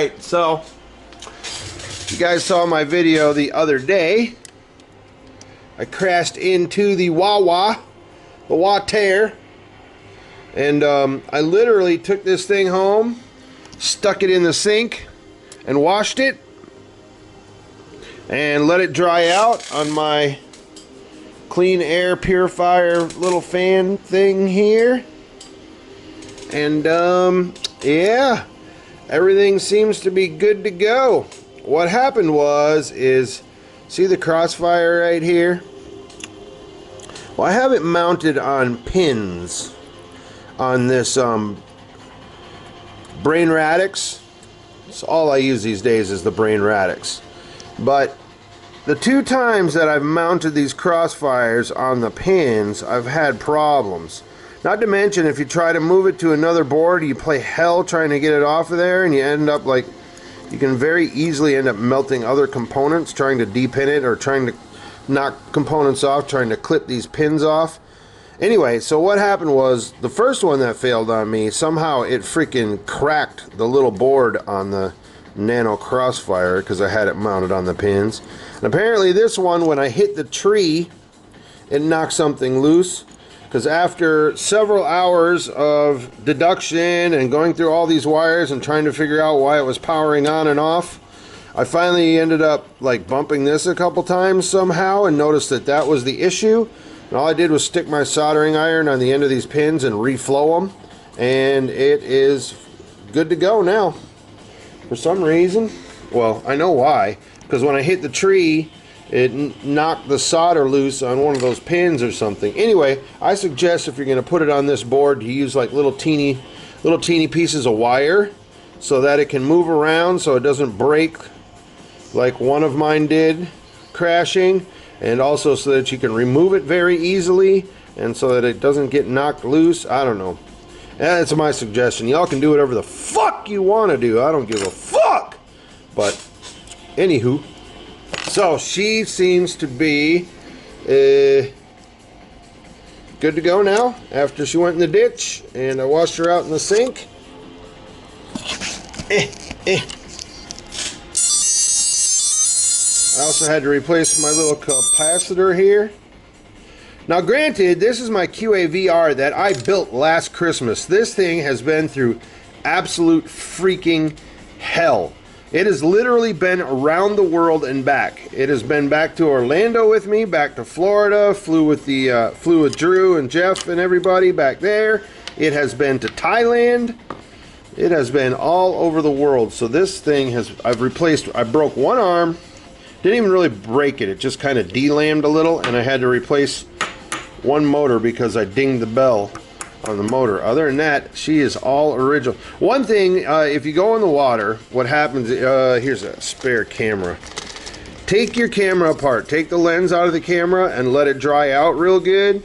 Alright, so you guys saw my video the other day. I crashed into the Wawa and I literally took this thing home, stuck it in the sink and washed it and let it dry out on my clean air purifier little fan thing here. And yeah, everything seems to be good to go. What happened is see the crossfire right here? Well, I have it mounted on pins on this brain Radix. So all I use these days is the brain Radix. But the 2 times that I've mounted these crossfires on the pins, I've had problems. Not to mention, if you try to move it to another board, you play hell trying to get it off of there, and you end up like, you can very easily end up melting other components trying to depin it, or trying to knock components off, trying to clip these pins off. Anyway, so what happened was, the first one that failed on me, somehow it freaking cracked the little board on the Nano Crossfire because I had it mounted on the pins. And apparently this one, when I hit the tree, it knocked something loose. Because after several hours of deduction and going through all these wires and trying to figure out why it was powering on and off, I finally ended up like bumping this a couple times somehow and noticed that that was the issue. And all I did was stick my soldering iron on the end of these pins and reflow them, and it is good to go now. For some reason, well, I know why, because when I hit the tree, it knocked the solder loose on one of those pins or something. Anyway, I suggest if you're going to put it on this board, you use like little teeny pieces of wire so that it can move around so it doesn't break like one of mine did crashing, and also so that you can remove it very easily and so that it doesn't get knocked loose. I don't know. That's my suggestion. Y'all can do whatever the fuck you want to do. I don't give a fuck. But anywho, so she seems to be good to go now after she went in the ditch and I washed her out in the sink. I also had to replace my little capacitor here. Now granted, this is my QAVR that I built last Christmas. This thing has been through absolute freaking hell. It has literally been around the world and back. It has been back to Orlando with me, back to Florida, flew with Drew and Jeff and everybody back there. It has been to Thailand. It has been all over the world. So this thing has, I broke one arm. Didn't even really break it. It just kind of de-lammed a little, and I had to replace one motor because I dinged the bell on the motor. Other than that, she is all original. One thing, if you go in the water, what happens, here's a spare camera. Take your camera apart. Take the lens out of the camera and let it dry out real good.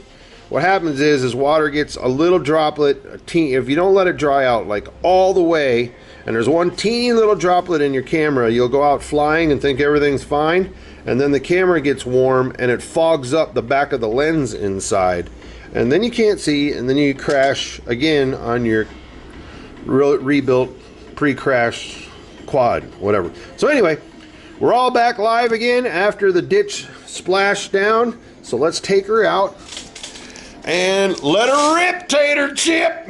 What happens is water gets a little droplet, if you don't let it dry out like all the way, and there's one teeny little droplet in your camera, you'll go out flying and think everything's fine, and then the camera gets warm and it fogs up the back of the lens inside, and then you can't see, and then you crash again on your rebuilt pre-crash quad, whatever. So anyway, we're all back live again after the ditch splashed down, so let's take her out and let her rip, tater chip.